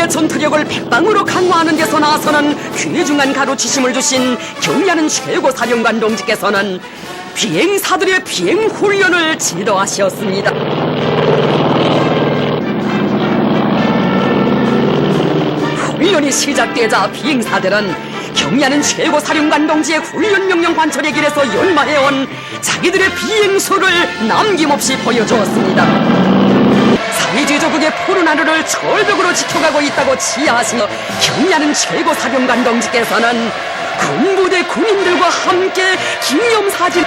군부대의 전투력을 백방으로 강화하는 데서 나서는 귀중한 가르치심을 주신 경리하는 최고사령관 동지께서는 비행사들의 비행훈련을 지도하셨습니다. 훈련이 시작되자 비행사들은 경리하는 최고사령관 동지의 훈련명령 관철의 길에서 연마해온 자기들의 비행수를 남김없이 보여주었습니다. 사회주의조국의 푸른 하늘을 절벽으로 지켜가고 있다고 지하하시며 경리하는 최고사령관 동지께서는 군부대 군인들과 함께 기념사진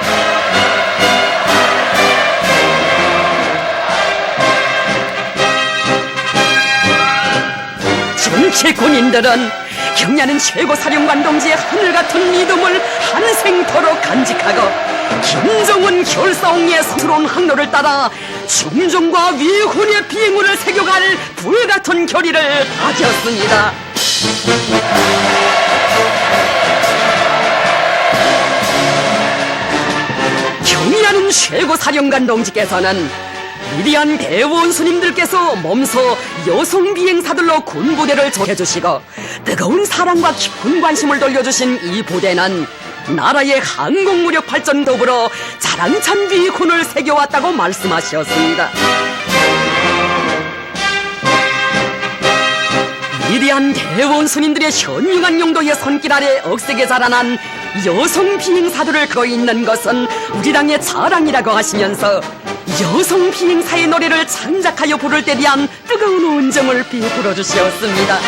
전체 군인들은 경리하는 최고사령관 동지의 하늘같은 믿음을 한생토록 간직하고 김정은 결사옹의 성스러운 항로를 따라 충정과 위훈의 비행운을 새겨갈 불같은 결의를 다졌습니다. 경리하는 최고사령관 동지께서는 위대한 대원수님들께서 몸소 여성 비행사들로 군부대를 조해주시고 뜨거운 사랑과 깊은 관심을 돌려주신 이 부대는 나라의 항공무력 발전 더불어 자랑찬 비훈을 새겨왔다고 말씀하셨습니다. 위대한 대원수님들의 현명한 용도의 손길 아래 억세게 자라난 여성 비행사들을 갖고 있는 것은 우리 당의 자랑이라고 하시면서 여성 비행사의 노래를 창작하여 부를 때 대한 뜨거운 온정을 베풀어 주셨습니다.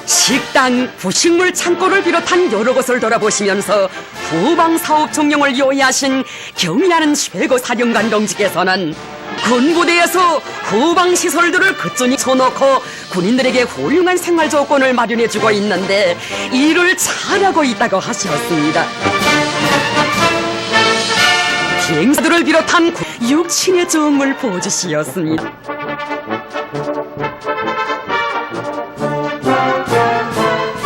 식당, 부식물 창고를 비롯한 여러 곳을 돌아보시면서 후방사업 종용을 요해하신 경리하는 최고사령관 동지께서는 군부대에서 후방시설들을 그전히 쳐놓고 군인들에게 훌륭한 생활 조건을 마련해주고 있는데 일을 잘하고 있다고 하셨습니다. 비행사들을 비롯한 육친의 정을 보여주시었습니다.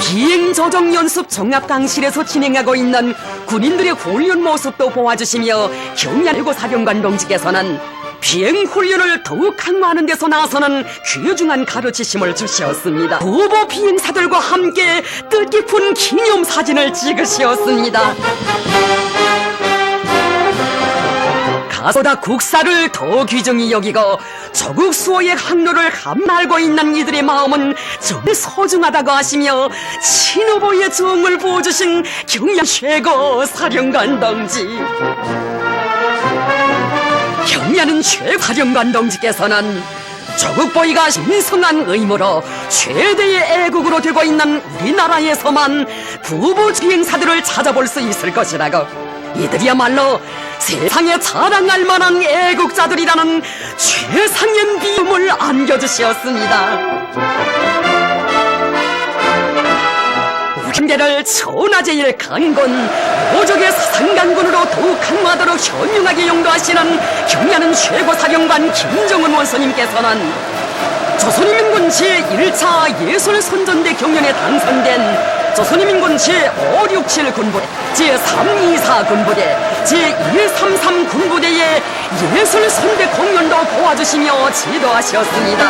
비행조정 연습 종합강실에서 진행하고 있는 군인들의 훈련 모습도 보아주시며 경리하는 사령관 동지께서는 비행훈련을 더욱 강화하는 데서 나서는 귀중한 가르치심을 주시었습니다. 후보 비행사들과 함께 뜻깊은 기념사진을 찍으시었습니다. 가보다 국사를 더 귀중히 여기고 조국 수호의 항로를 감나알고 있는 이들의 마음은 정말 소중하다고 하시며 친후보의 정을 보여주신 경량 최고 사령관 동지, 경리하는 최사령관 동지께서는 조국보위가 신성한 의무로 최대의 애국으로 되고 있는 우리나라에서만 부부 비행사들을 찾아볼 수 있을 것이라고, 이들이야말로 세상에 자랑할 만한 애국자들이라는 최상의 비움을 안겨주시었습니다. 우리나라를 천하제일 강군, 오족의 사상강군으로 더욱 강화하도록 현명하게 용도하시는 경리하는 최고사령관 김정은 원수님께서는 조선인민군 제1차 예술선전대 경연에 당선된 조선인민군 제567 군부대, 제324 군부대, 제133 군부대의 예술선대 공연도 보아주시며 지도하셨습니다.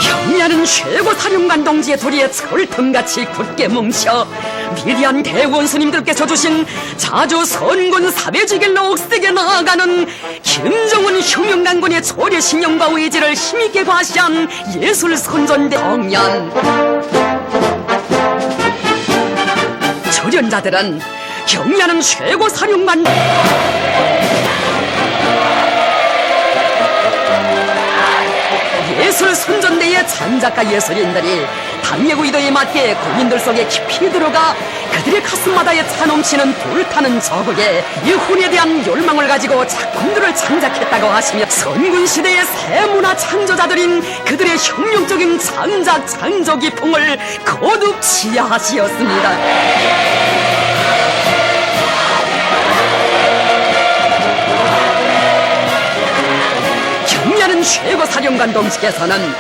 경리하는 최고사령관 동지의 도리에 철통같이 굳게 뭉쳐 위대한 대원수님들께서 주신 자주 선군 사배지길로 억세게 나아가는 김정은 혁명강군의 조례신념과 의지를 힘있게 과시한 예술선전대 공연. 조련자들은 경리하는 최고사령관 예술선전대의 창작가 예술인들이 당력 의도에 맞게 국민들 속에 깊이 들어가 그들의 가슴마다에 차넘치는 불타는 저국에 이 훈에 대한 열망을 가지고 작품들을 창작했다고 하시며 선군시대의 새 문화 창조자들인 그들의 혁명적인 창작 창조 기풍을 거듭 지하하시었습니다. 경리하는 최고사령관 동지께서는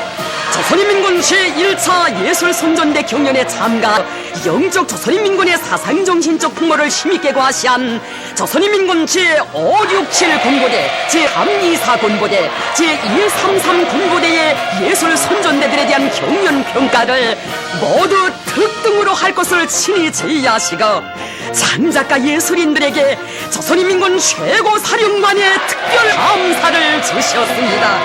조선인민군 제1차 예술선전대 경연에 참가, 영적 조선인민군의 사상정신적 풍모를 힘있게 과시한 조선인민군 제567 군부대, 제324 군부대, 제133 군부대의 예술선전대들에 대한 경연평가를 모두 특등으로 할 것을 친히 제의하시고, 장작가 예술인들에게 조선인민군 최고사령관의 특별 감사를 주셨습니다.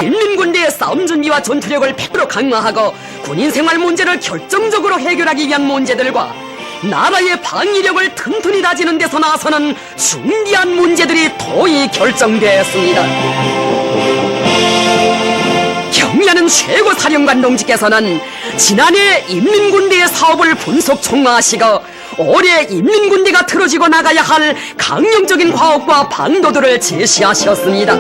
인민군대의 싸움 준비와 전투력을 100% 강화하고 군인생활 문제를 결정적으로 해결하기 위한 문제들과 나라의 방위력을 튼튼히 다지는 데서 나서는 중대한 문제들이 도의 결정되었습니다. 경의하는 최고사령관 동지께서는 지난해 인민군대의 사업을 분석 총괄하시고 올해 인민군대가 틀어지고 나가야 할 강령적인 과업과 방도들을 제시하셨습니다.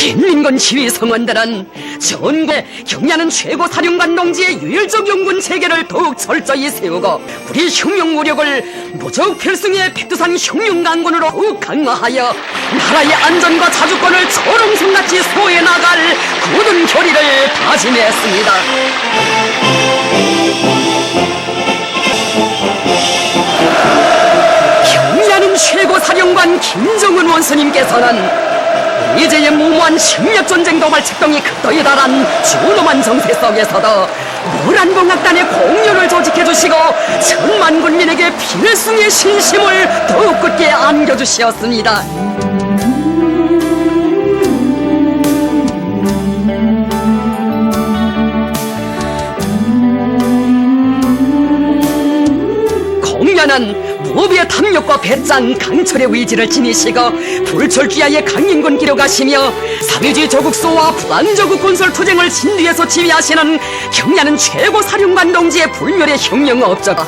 인민군 지휘성원들은 전국에 경의하는 최고사령관 동지의 유일적 용군 체계를 더욱 철저히 세우고 우리 혁명무력을 무적 필승의 백두산 혁명강군으로 더욱 강화하여 나라의 안전과 자주권을 초롱성같이 소해 나갈 굳은 결의를 다짐했습니다. 경의하는 최고사령관 김정은 원수님께서는 이제의 무모한 식량전쟁 도발 책동이 극도에 달한 준엄한 정세 속에서도 모란봉악단의 공연을 조직해주시고 천만 군민에게 필승의 신심을 더욱 굳게 안겨주시었습니다. 공연은 무비의 탐욕과 배짱, 강철의 의지를 지니시고 불철주야의 강인군 기록하시며 사회주의 조국소와 부안조국 군설 투쟁을 진뒤에서 지휘하시는 경의하는 최고사령관 동지의 불멸의 혁명업자가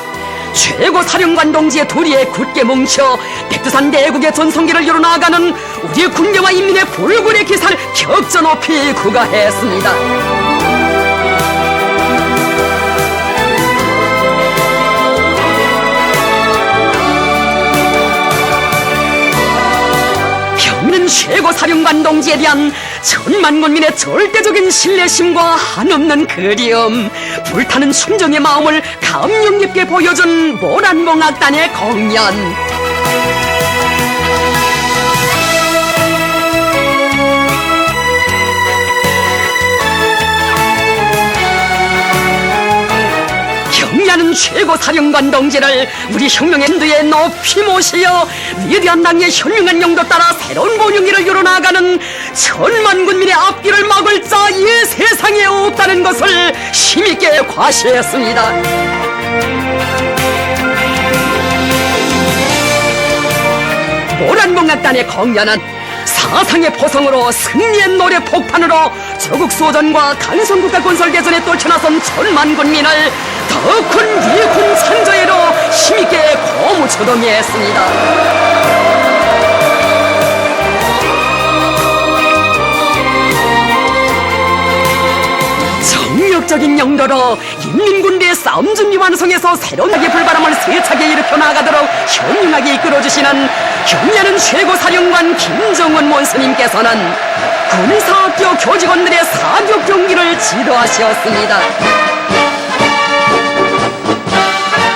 최고사령관 동지의 도리에 굳게 뭉쳐 백두산 대국의 전성기를 이뤄나가는 우리 군대와 인민의 불굴의 기사를 격전 높이 구가했습니다. 최고사령관 동지에 대한 천만 군민의 절대적인 신뢰심과 한없는 그리움, 불타는 순정의 마음을 감명 깊게 보여준 모란봉악단의 공연. 경의하는 최고사령관 동지를 우리 혁명의 인도에 높이 모시어 위대한 당의 현명한 용도 따라 새로운 번영기를 이뤄나가는 천만 군민의 앞길을 막을 자 이 세상에 없다는 것을 힘있게 과시했습니다. 모란봉악단의 공연은 사상의 포성으로 승리의 노래 폭탄으로 조국 소전과 강성국가 건설 개선에 떨쳐나선 천만 군민을 더 큰 위군 창조회로 힘있게 고무초동했습니다. 정력적인 용도로 인민군대의 싸움 준비 완성에서 새로운 악의 불바람을 세차게 일으켜 나가도록 현명하게 이끌어주시는 경의하는 최고사령관 김정은 원수님께서는 군사학교 교직원들의 사격 경기를 지도하셨습니다.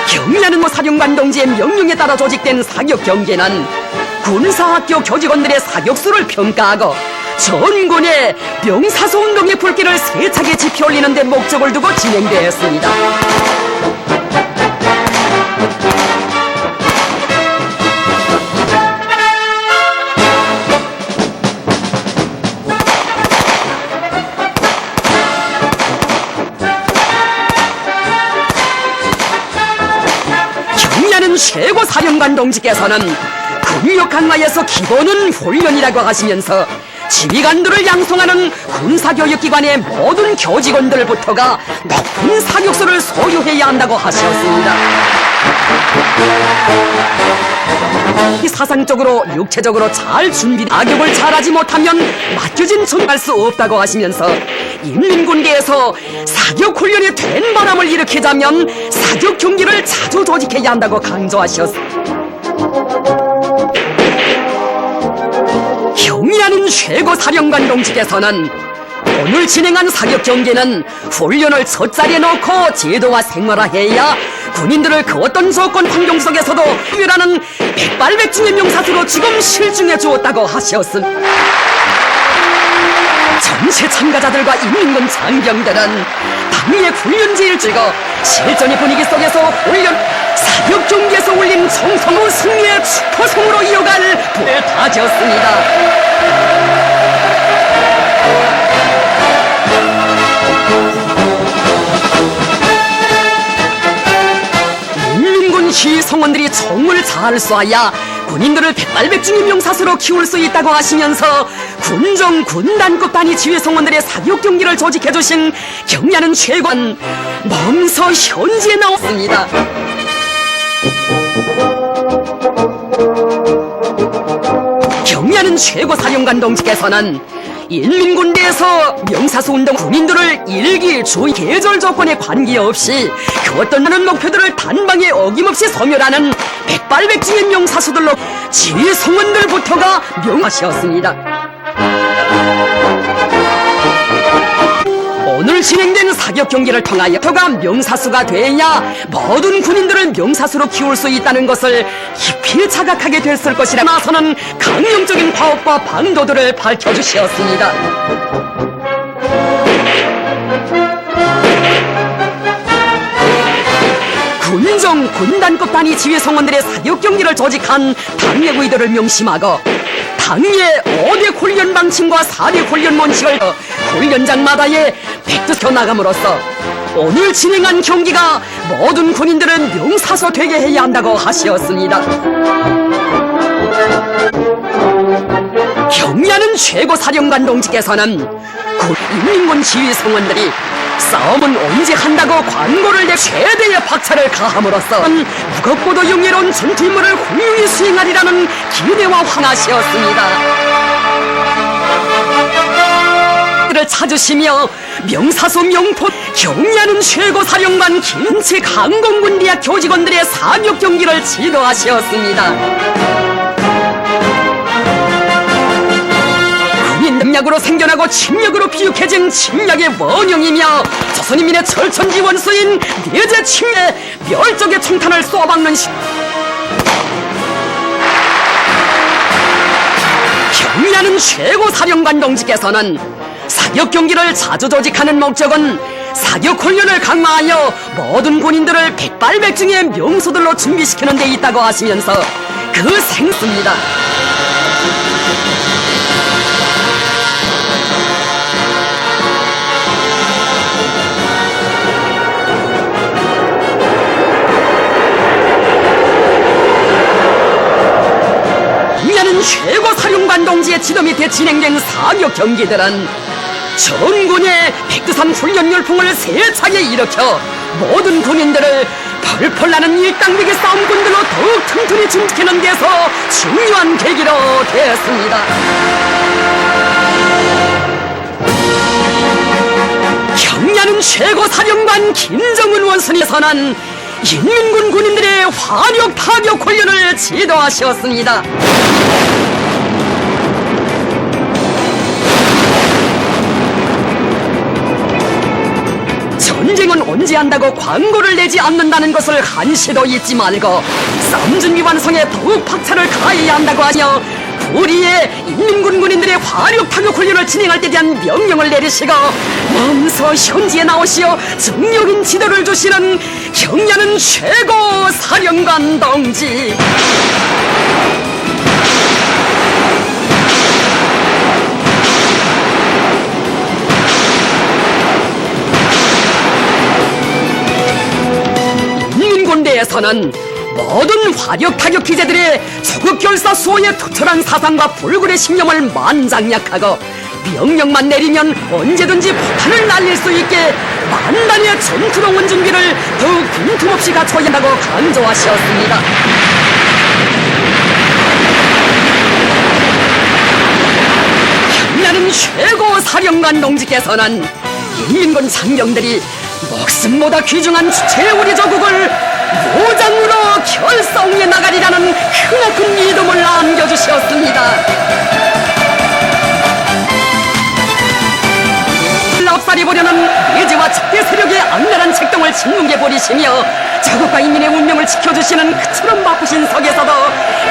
경의하는 사령관 동지의 명령에 따라 조직된 사격 경기는 군사학교 교직원들의 사격수를 평가하고 전군의 명사소운동의 불길을 세차게 지펴올리는 데 목적을 두고 진행되었습니다. 최고사령관 동지께서는 군력 강화에서 기본은 훈련이라고 하시면서 지휘관들을 양성하는 군사교육기관의 모든 교직원들부터가 높은 사격수를 소유해야 한다고 하셨습니다. 사상적으로 육체적으로 잘 준비된 악역을 잘하지 못하면 맡겨진 전할 수 없다고 하시면서 인민군대에서 사격훈련이 된 바람을 일으키자면 사격 경기를 자주 조직해야 한다고 강조하셨습니다. 최고사령관 동지께서는 오늘 진행한 사격 경기는 훈련을 첫 자리에 놓고 제도와 생활화해야 군인들을 그 어떤 조건 환경 속에서도 유라는 백발백중의 명사수로 지금 실증해 주었다고 하셨습니다. 전체 참가자들과 인민군 장병들은 당의 훈련지를 찍어 실전의 분위기 속에서 훈련 사격 경기에서 올린 정성호 승리의 축포성으로 이어갈 불을 다졌습니다. 인민군 시성원들이 총을 잘 쏘아야 군인들을 백발백중의 명사수로 키울 수 있다고 하시면서 군정 군단급 단위 지휘성원들의 사격 경기를 조직해주신 경야는 최관 멍서 현지에 나왔습니다. 경야는 최고사령관 동지께서는 인민군대에서 명사수운동 군인들을 일기, 주의, 계절 조건에 관계없이 그 어떤 많은 목표들을 단방에 어김없이 소멸하는 백발백중의 명사수들로 지휘성원들부터가 명하셨습니다. 오늘 진행된 사격 경기를 통하여 터가 명사수가 돼야 모든 군인들을 명사수로 키울 수 있다는 것을 깊이 자각하게 됐을 것이라 나서는 강령적인 파업과 방도들을 밝혀주셨습니다. 군정 군단급 단위 지휘성원들의 사격 경기를 조직한 당의 의도를 명심하고 당의 5대 훈련 방침과 4대 훈련 원칙을 훈련장마다의 백두켜 나감으로써 오늘 진행한 경기가 모든 군인들은 명사수 되게 해야 한다고 하셨습니다. 경야는 최고사령관 동지께서는 인민군 지휘성원들이 싸움은 언제 한다고 광고를 내 최대의 박차를 가함으로써 무겁고도 영예로운 전투 임무를 훌륭히 수행하리라는 기대와 황하시었습니다. 를 찾으시며 명사수 명포 경야는 최고사령관 김치 강공군대학 교직원들의 사격 경기를 지도하셨습니다. 능력으로 생겨나고 침략으로 비육해진 침략의 원형이며 조선인민의 철천지 원수인 내제 침략 멸족의 총탄을 쏘아박는 경야는 최고사령관 동지께서는 사격 경기를 자주 조직하는 목적은 사격 훈련을 강화하여 모든 군인들을 백발백중의 명수들로 준비시키는 데 있다고 하시면서 그 생습니다. 최고사령관 동지의 지도 밑에 진행된 사격 경기들은 전군의 백두산 훈련 열풍을 세차게 일으켜 모든 군인들을 펄펄 나는 일당백의 싸움꾼들로 더욱 튼튼히 준비하는 데서 중요한 계기로 되었습니다. 경야는 최고사령관 김정은 원순이서는 인민군 군인들의 화력 타격 훈련을 지도하셨습니다. 전쟁은 언제 한다고 광고를 내지 않는다는 것을 한시도 잊지 말고 싸움 준비 완성에 더욱 박차를 가해야 한다고 하며 우리의 인민군 군인들의 화력 타격 훈련을 진행할 때 대한 명령을 내리시고 몸소 현지에 나오시어 정력인 지도를 주시는 경야는 최고 사령관 동지. 인민군대에서는 모든 화력 타격 기제들의 조국결사 수호의 투철한 사상과 불굴의 신념을 만장약하고 명령만 내리면 언제든지 폭탄을 날릴 수 있게 만단의 전투동원 준비를 더욱 빈틈없이 갖춰야 한다고 강조하셨습니다. 경야는 최고 사령관 동지께서는 인민군 장병들이 목숨보다 귀중한 주체의 우리 조국을 무장으로 결성해 나가리라는 크나큰 믿음을 안겨주셨습니다. 신문계 버리시며 자국과 인민의 운명을 지켜주시는 그처럼 바쁘신 석에서도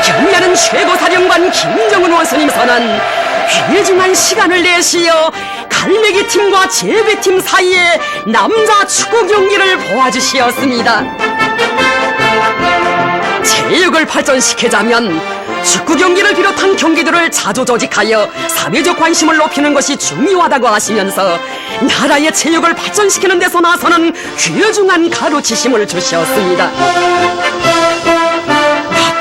경례하는 최고사령관 김정은 원수님께서는 귀중한 시간을 내시어 갈매기 팀과 제비팀 사이에 남자 축구 경기를 보아주시었습니다. 체육을 발전시키자면 축구 경기를 비롯한 경기들을 자주 조직하여 사회적 관심을 높이는 것이 중요하다고 하시면서 나라의 체육을 발전시키는 데서 나서는 귀중한 가르치심을 주셨습니다.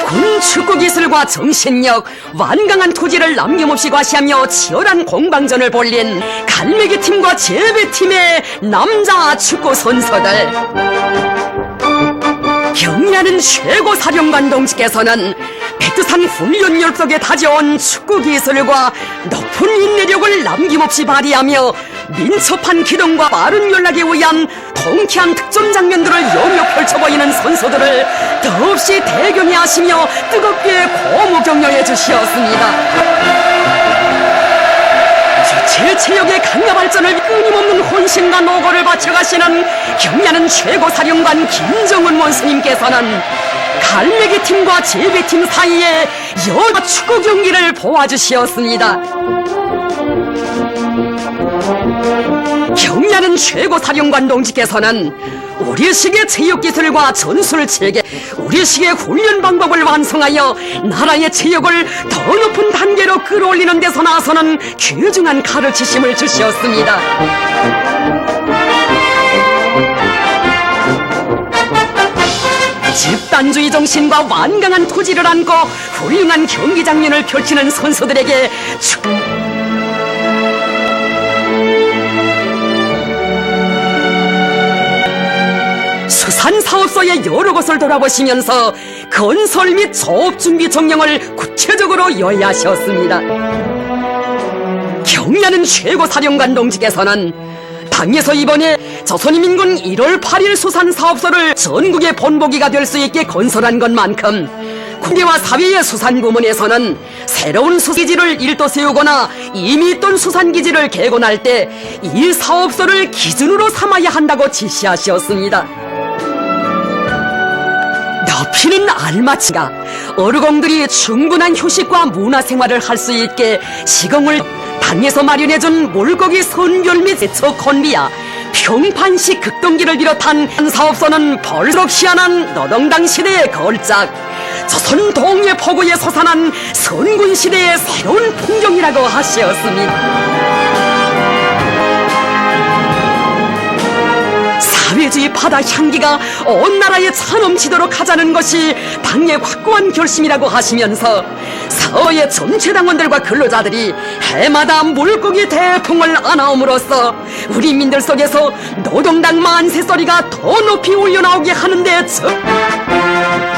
군 축구 기술과 정신력, 완강한 토지를 남김없이 과시하며 치열한 공방전을 벌린 갈매기 팀과 제비팀의 남자 축구 선수들. 경례하는 최고사령관 동지께서는 백두산 훈련열 속에 다져온 축구 기술과 높은 인내력을 남김없이 발휘하며 민첩한 기동과 빠른 연락에 의한 통쾌한 득점 장면들을 여며 펼쳐 보이는 선수들을 더없이 대견해 하시며 뜨겁게 고무 격려해 주시었습니다. 제체력의 강화 발전을 끊임없는 혼신과 노고를 바쳐가시는 경례하는 최고사령관 김정은 원수님께서는 갈매기 팀과 제비팀 사이에 여자 축구 경기를 보아주시었습니다. 경례하는 최고사령관 동지께서는 우리식의 체육기술과 전술체계, 우리식의 훈련 방법을 완성하여 나라의 체육을 더 높은 단계로 끌어올리는 데서 나서는 귀중한 가르치심을 주시었습니다. 집단주의 정신과 완강한 토지를 안고 훌륭한 경기 장면을 펼치는 선수들에게 수산사업소의 여러 곳을 돌아보시면서 건설 및 조업 준비 정령을 구체적으로 요약하셨습니다. 경례하는 최고사령관 동지께서는 당에서 이번에 조선인민군 1월 8일 수산사업소를 전국의 본보기가 될 수 있게 건설한 것만큼 군대와 사회의 수산부문에서는 새로운 수산기지를 일도 세우거나 이미 있던 수산기지를 개건할 때 이 사업소를 기준으로 삼아야 한다고 지시하셨습니다. 높이는 알맞은가 어르공들이 충분한 휴식과 문화생활을 할 수 있게 시공을 당에서 마련해준 물고기 선별 및 제초 콘비야 평판식 극동기를 비롯한 사업소는 벌써 희한한 노동당 시대의 걸작, 조선 동해 포구에 솟아난 선군 시대의 새로운 풍경이라고 하셨습니다. 사회주의 바다 향기가 온 나라에 차넘치도록 하자는 것이 당의 확고한 결심이라고 하시면서 사회의 전체 당원들과 근로자들이 해마다 물고기 대풍을 안아옴으로써 우리 민들 속에서 노동당 만세 소리가 더 높이 울려나오게 하는데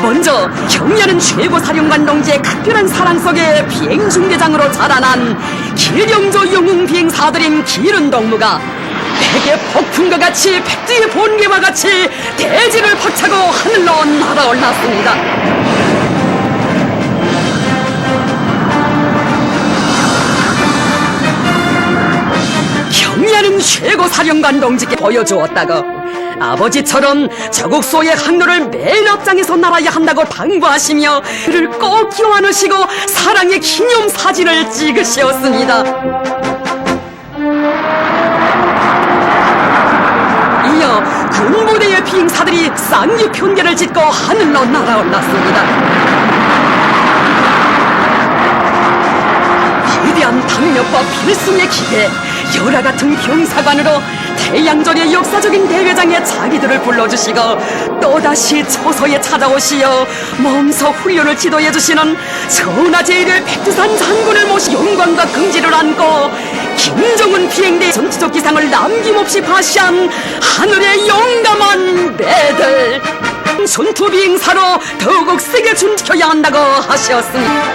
먼저 경례하는 최고사령관 동지의 각별한 사랑 속에 비행중대장으로 자라난 기령조 영웅 비행사들인 기른동무가 백의 폭풍과 같이 백두의 번개와 같이 대지를 박차고 하늘로 날아올랐습니다. 경례하는 최고사령관 동지께 보여주었다고 아버지처럼 저국소의 항로를 맨 앞장에서 날아야 한다고 당부하시며 그를 꼭 기워 안으시고 사랑의 기념사진을 찍으셨습니다. 이어 군부대의 비행사들이 쌍기편계를 짓고 하늘로 날아올랐습니다. 위대한 당력과 필승의 기대, 열화 같은 병사관으로 태양절의 역사적인 대회장에 자기들을 불러주시고 또다시 초소에 찾아오시어 몸소 훈련을 지도해주시는 전하제일의 백두산 장군을 모시 영광과 긍지를 안고 김정은 비행대 전투적 기상을 남김없이 발시한 하늘의 용감한 매들, 전투 비행사로 더욱 세게 준지켜야 한다고 하셨습니다.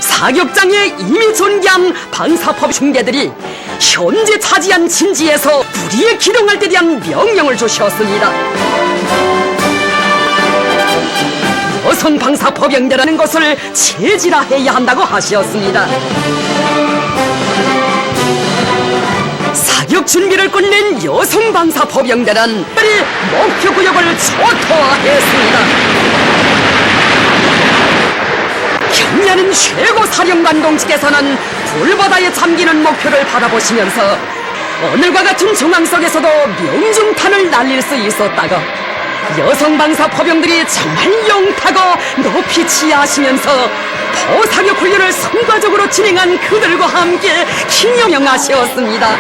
사격장에 이미 존귀한 방사법 중대들이 현재 차지한 진지에서 불의에 기동할 때 대한 명령을 주셨습니다. 여성 방사법영대라는 것을 체질화해야 한다고 하셨습니다. 사격 준비를 끝낸 여성 방사 포병들은 목표 구역을 초토화했습니다. 경례하는 최고 사령관 동지께서는 불바다에 잠기는 목표를 바라보시면서 오늘과 같은 중앙석에서도 명중탄을 날릴 수 있었다고, 여성 방사 포병들이 정말 영타고 높이 치하하시면서 포사격 훈련을 성과적으로 진행한 그들과 함께 기념하셨습니다.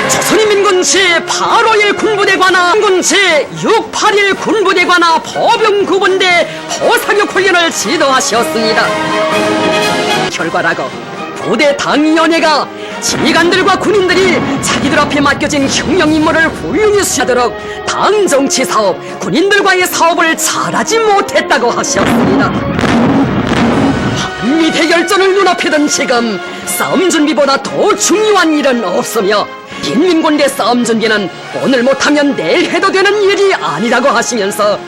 조선인민군 제851 군부대관아, 군 제681 군부대관아 포병구분대 포사격 훈련을 지도하셨습니다. 결과라고 부대 당위원회가 지휘관들과 군인들이 자기들 앞에 맡겨진 혁명 임무를 훌륭히 수행하도록 당 정치 사업, 군인들과의 사업을 잘하지 못했다고 하셨습니다. 한미 대결전을 눈앞에 둔 지금 싸움 준비보다 더 중요한 일은 없으며, 인민군대 싸움 준비는 오늘 못하면 내일 해도 되는 일이 아니라고 하시면서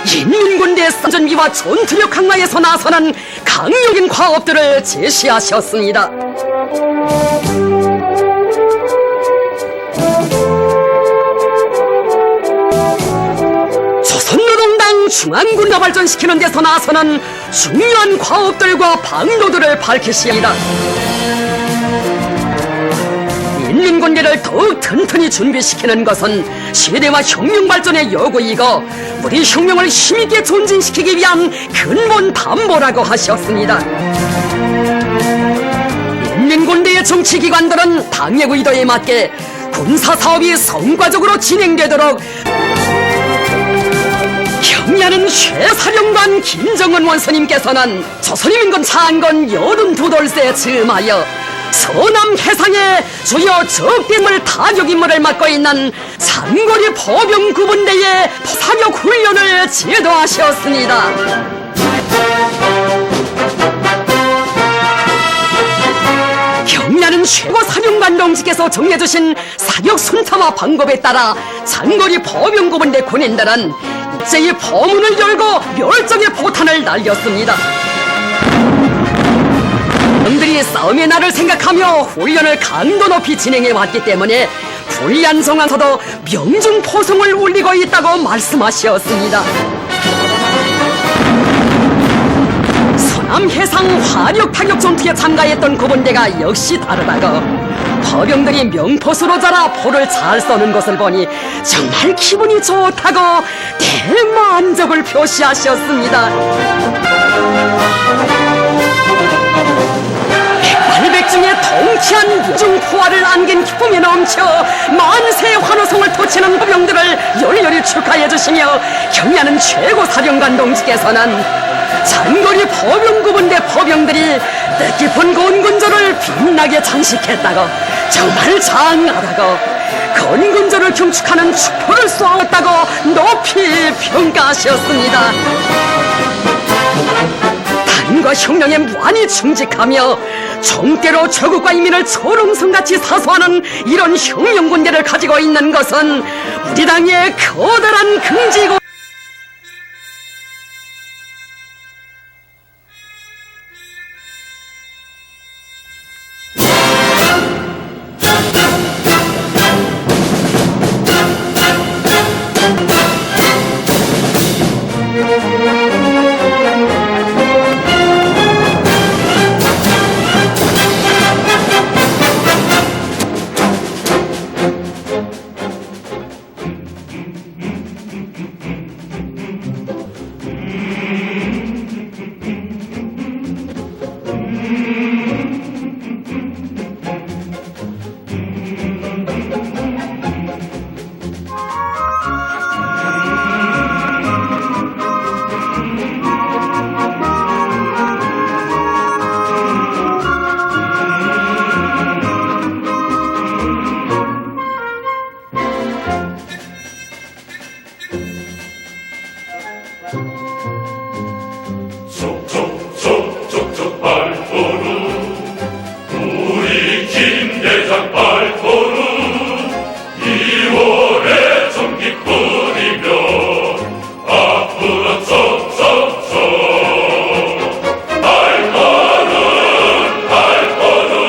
인민군대 싸움 준비와 전투력 강화에서 나서는 강력인 과업들을 제시하셨습니다. 조선노동당 중앙군과 발전시키는 데서 나서는 중요한 과업들과 방도들을 밝히시옵니다. 인민군대를 더욱 튼튼히 준비시키는 것은 시대와 혁명 발전의 요구이고 우리 혁명을 힘있게 존진시키기 위한 근본 담보라고 하셨습니다. 인민군대의 정치기관들은 당의 의도에 맞게 군사사업이 성과적으로 진행되도록 경례하는 최사령관 김정은 원수님께서는 조선인민군 차안건 82돌세 즈음하여 서남 해상의 주요 적대물 타격 임무를 맡고 있는 장거리 포병구분대의 사격 훈련을 지도하셨습니다. 경례하는 최고 사령관 동지께서 정해주신 사격 순서와 방법에 따라 장거리 포병구분대 군인들은 일제히 포문을 열고 멸종의 포탄을 날렸습니다. 놈들이 싸움의 날을 생각하며 훈련을 강도 높이 진행해왔기 때문에 불리한 상황에서도 명중포성을 울리고 있다고 말씀하셨습니다. 서남해상 화력타격 전투에 참가했던 구분대가 역시 다르다고, 포병들이 명포수로 자라 포를 잘 쏘는 것을 보니 정말 기분이 좋다고 대만족을 표시하셨습니다. 백발백중의 통쾌한 명중포화를 안긴 기쁨이 넘쳐 만세 환호성을 토치는 포병들을 열렬히 축하해주시며 경례하는 최고사령관 동지께서는 장거리 포병구분대 포병들이 뜻깊은 건군조를 빛나게 장식했다고, 정말 장하다고, 건군조를 경축하는 축포를 쏘았다고 높이 평가하셨습니다. 당과 혁명에 무한히 충직하며 총대로 조국과 인민을 초롱성같이 사수하는 이런 혁명군대를 가지고 있는 것은 우리 당의 커다란 긍지고, 달거는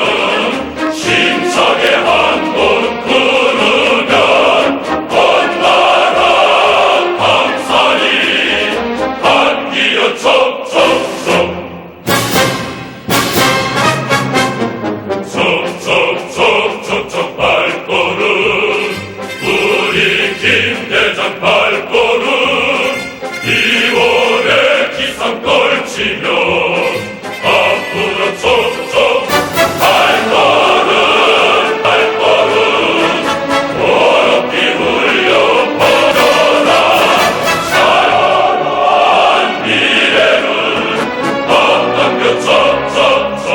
이월의 기상 떨치며 앞으로 촉촉 발걸음 어렵게 울려 퍼져라 찬란한 미래를 앞당겨 척척척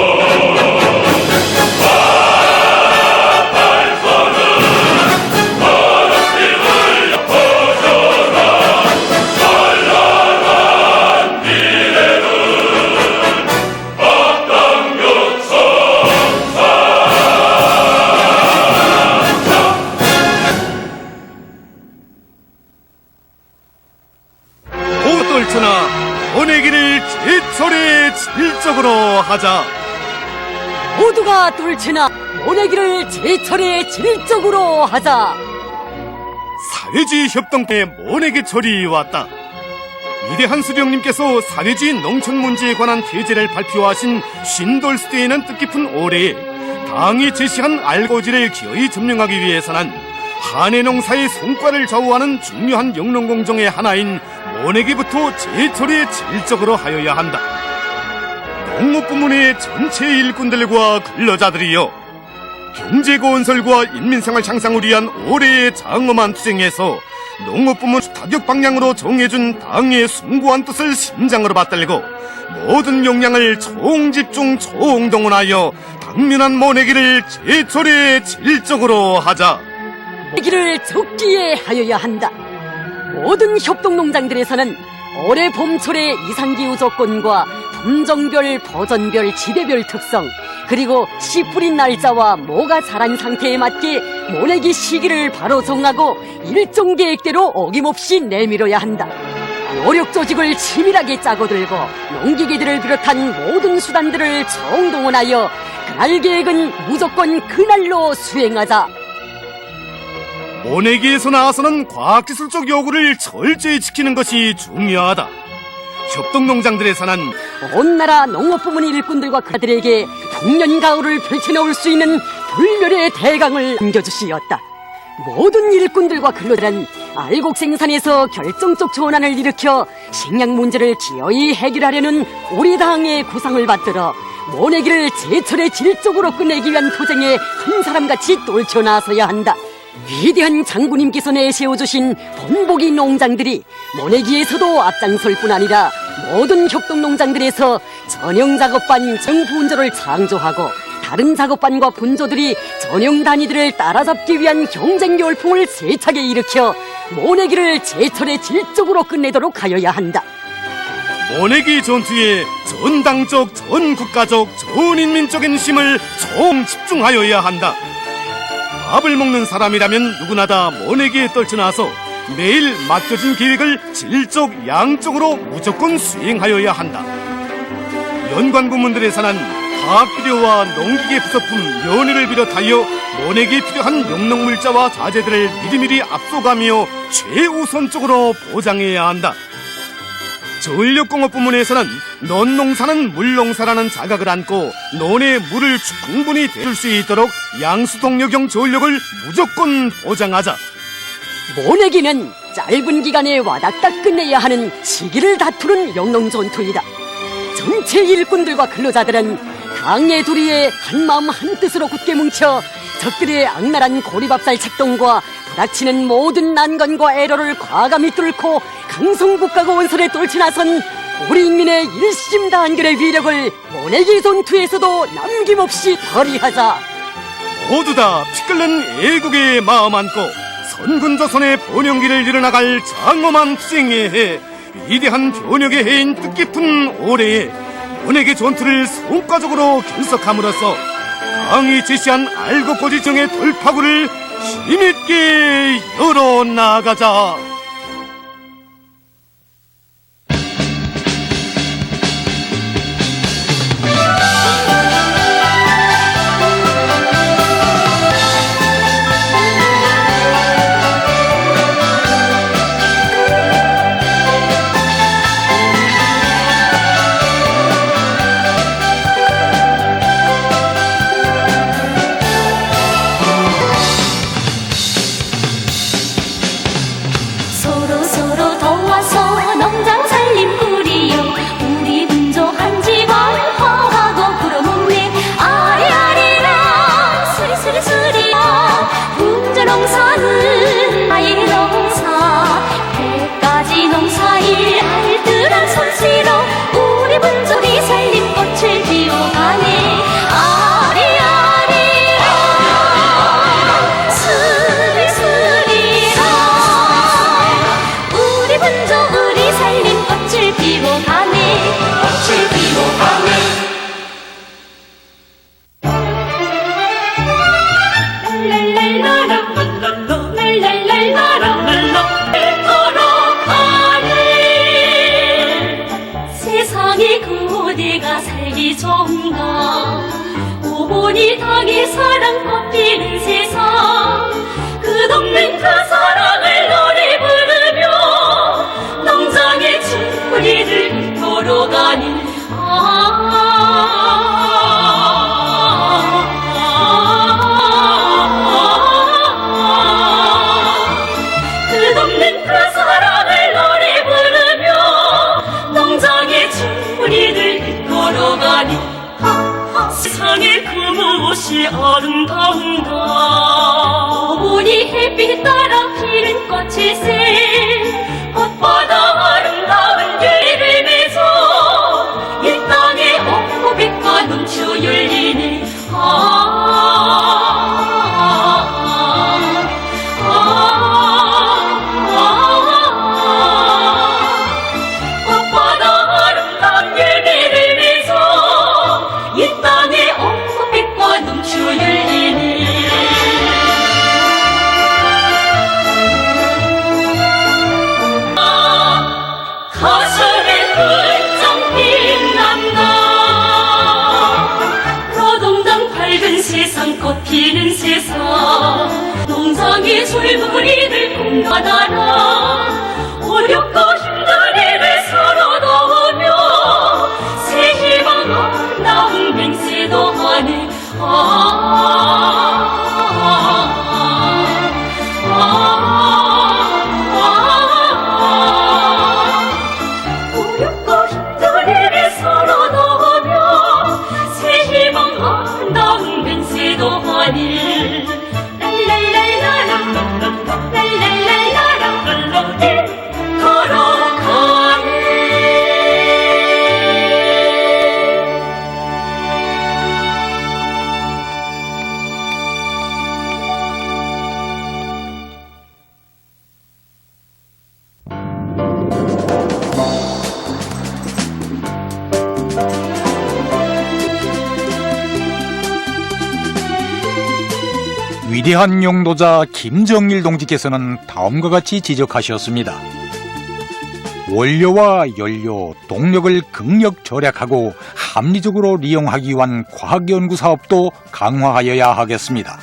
떨쳐나 보내기를 제철에 질적으로 하자. 모두가 뚫치나 모내기를 제철에 질적으로 하자. 사회주의 협동의 모내기 철이 왔다. 위대한 수령님께서 사회주의 농촌 문제에 관한 계제를 발표하신 신돌스데이는 뜻깊은 올해에 당이 제시한 알고지를 기어이 점령하기 위해서는 한해 농사의 성과를 좌우하는 중요한 영농공정의 하나인 모내기부터 제철에 질적으로 하여야 한다. 농업부문의 전체 일꾼들과 근로자들이여, 경제건설과 인민생활 향상을 위한 올해의 장엄한 투쟁에서 농업부문 타격 방향으로 정해준 당의 숭고한 뜻을 심장으로 받들고 모든 역량을 총집중 총동원하여 당면한 모내기를 제철에 질적으로 하자. 모내기를 적기에 하여야 한다. 모든 협동농장들에서는 올해 봄철의 이상기후 조건과 품종별, 버전별, 지대별 특성, 그리고 씨 뿌린 날짜와 모가 자란 상태에 맞게 모내기 시기를 바로 정하고 일정 계획대로 어김없이 내밀어야 한다. 노력 조직을 치밀하게 짜고 들고 농기계들을 비롯한 모든 수단들을 총동원하여 그날 계획은 무조건 그날로 수행하자. 모내기에서 나와서는 과학기술적 요구를 철저히 지키는 것이 중요하다. 협동농장들에서는 온 나라 농업부문 일꾼들과 그들에게 풍년가을을 펼쳐놓을 수 있는 불멸의 대강을 남겨주시었다. 모든 일꾼들과 근로자는 알곡 생산에서 결정적 전환을 일으켜 식량 문제를 기어이 해결하려는 우리 당의 구상을 받들어 모내기를 제철에 질적으로 끝내기 위한 투쟁에 한 사람같이 떨쳐 나서야 한다. 위대한 장군님께서 내세워주신 본보기 농장들이 모내기에서도 앞장설 뿐 아니라 모든 협동농장들에서 전형 작업반 정분조를 창조하고 다른 작업반과 분조들이 전형 단위들을 따라잡기 위한 경쟁 열풍을 세차게 일으켜 모내기를 제철에 질적으로 끝내도록 하여야 한다. 모내기 전투에 전당적, 전국가적, 전인민적인 힘을 총집중하여야 한다. 밥을 먹는 사람이라면 누구나 다 모내기에 떨쳐나서 매일 맡겨진 계획을 질적, 양적으로 무조건 수행하여야 한다. 연관 부문들에서는 화학비료와 농기계 부속품, 연유를 비롯하여 모내기에 필요한 영농물자와 자재들을 미리미리 앞서가며 최우선적으로 보장해야 한다. 전력공업 부문에서는 논농사는 물농사라는 자각을 안고 논에 물을 충분히 대줄 수 있도록 양수동력형 전력을 무조건 보장하자. 모내기는 짧은 기간에 와닥닥 끝내야 하는 시기를 다투는 영농전투이다. 전체 일꾼들과 근로자들은 당의 도리에 한마음 한뜻으로 굳게 뭉쳐 적들의 악랄한 고리밥살 작동과 부닥치는 모든 난관과 애로를 과감히 뚫고 강성국가고 원설에 떨쳐나선 우리 인민의 일심단결의 위력을 모내기 전투에서도 남김없이 발휘하자. 모두 다 피 끓는 애국의 마음 안고 선군조선의 번영기를 이뤄나갈 장엄한 투쟁의 해, 위대한 변혁의 해인 뜻깊은 올해에 모내기 전투를 성과적으로 결석함으로써 당이 제시한 알곡고지정의 돌파구를 힘있게 열어나가자. 사랑 꽃피는 세상 끝없는 그 사랑을 노래 부르며 농장의 춤부리들 걸어가는 끝없는 그 사랑을 노래 부르며 농장의 춤부리들 걸어가는 세상에 그 무엇이 아름다운가 어머니 햇빛 따라 피는 꽃일새 꽃보다 아름다운 열매를 맺어 이 땅에 옥고백과 넘쳐 열리네 꽃보다 아름다운 열매를 맺어 이 땅에 옥고백과 넘쳐 열리네 가슴에 훌쩍 빛난다 노동당 밝은 세상 꽃피는 세상 농장의 솔무리들 공간하라 어렵고 힘든 일을 서로 도우며 새 희망 아름다운 맹세도 하네 어렵고 힘든 일을 서로 도우며 새 희망 아름다운 맹세도 하니 랄랄랄라라 랄랄랄라라 걸어가네 위대한 용도자 김정일 동지께서는 다음과 같이 지적하셨습니다. 원료와 연료, 동력을 극력 절약하고 합리적으로 이용하기 위한 과학연구 사업도 강화하여야 하겠습니다.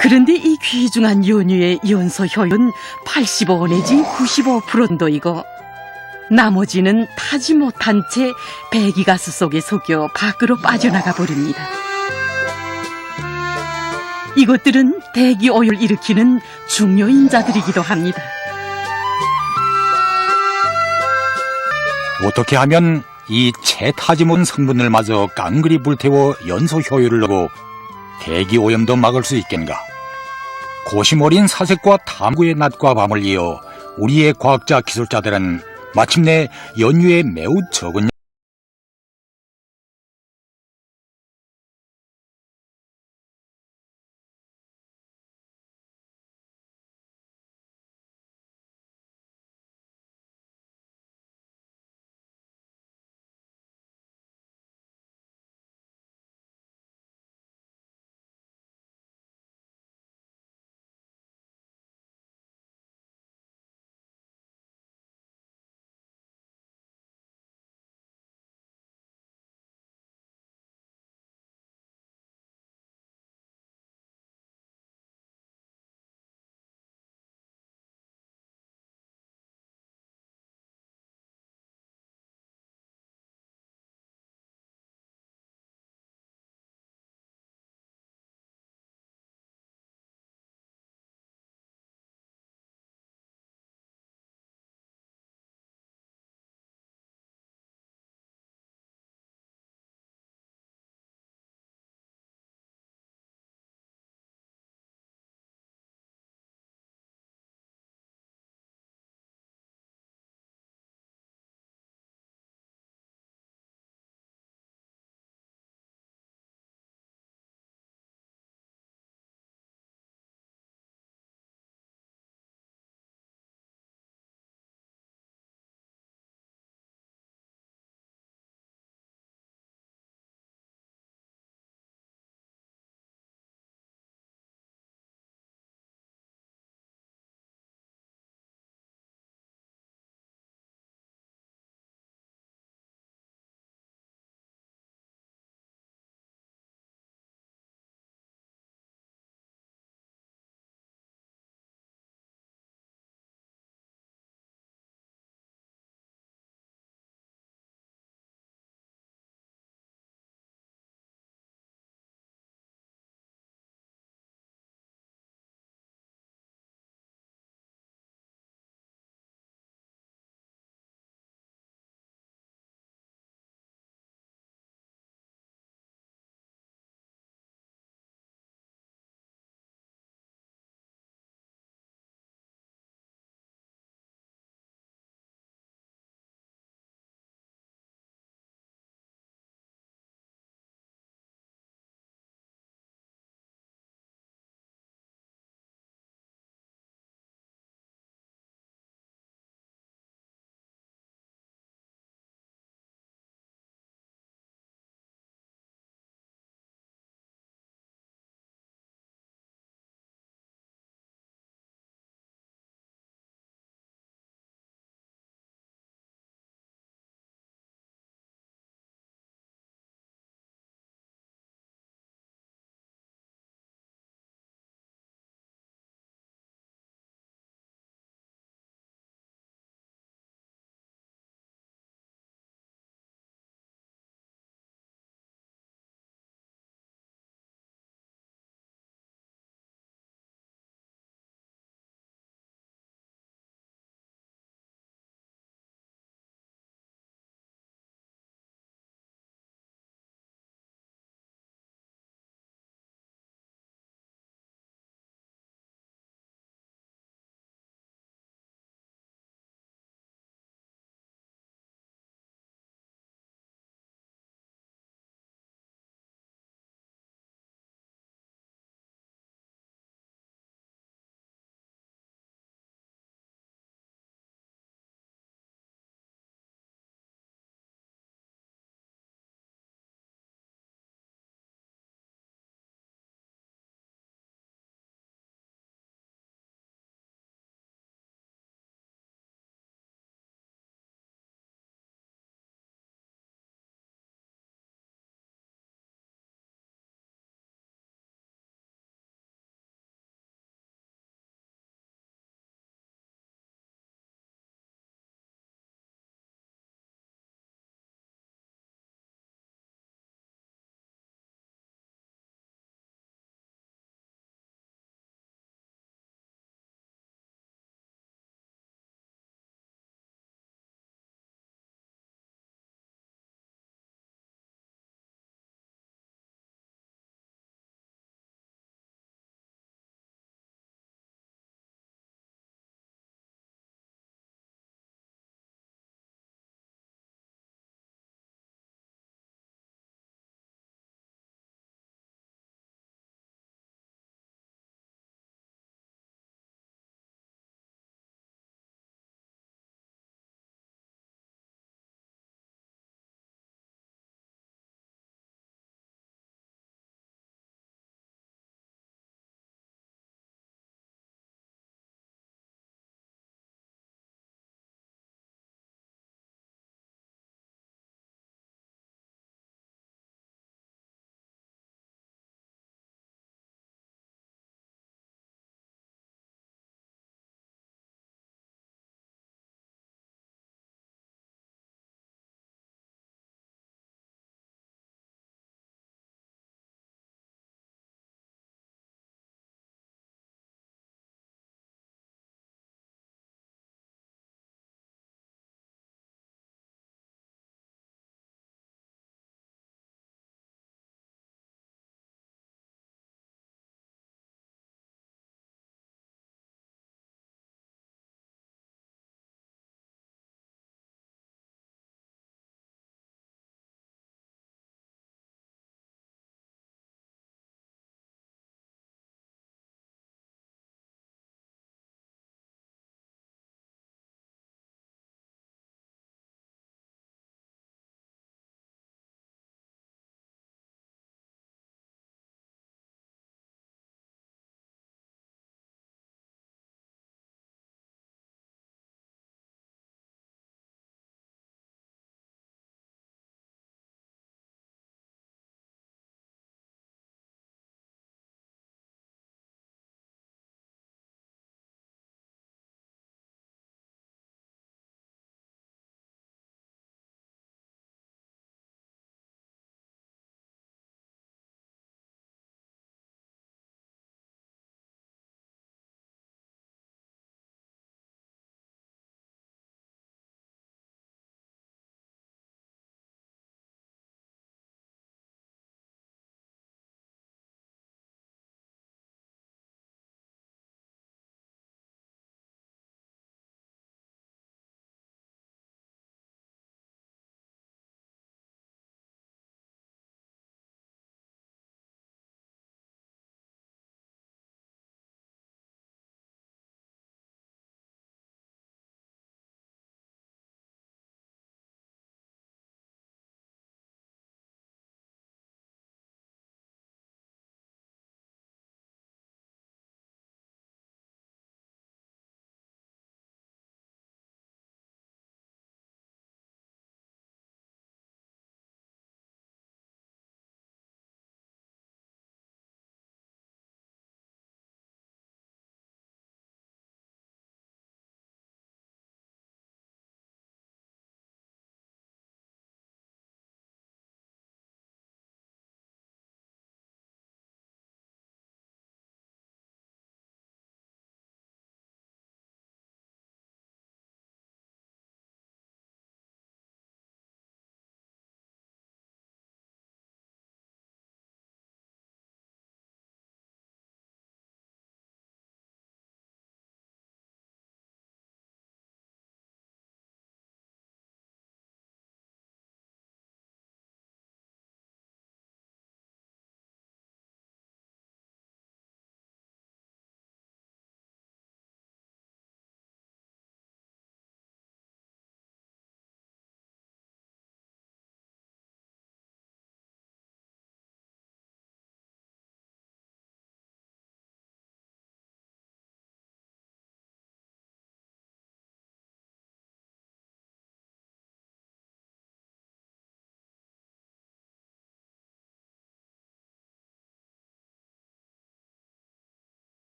그런데 이 귀중한 연유의 연소 효율은 85 내지 95%인도이고 나머지는 타지 못한 채 배기가스 속에 속여 밖으로 빠져나가 버립니다. 이것들은 대기 오염을 일으키는 중요 인자들이기도 합니다. 어떻게 하면 이 채 타지 못한 성분을 마저 깡그리 불태워 연소 효율을 넣고 대기 오염도 막을 수 있겠는가? 고심 어린 사색과 탐구의 낮과 밤을 이어 우리의 과학자 기술자들은 마침내 연유의 매우 적은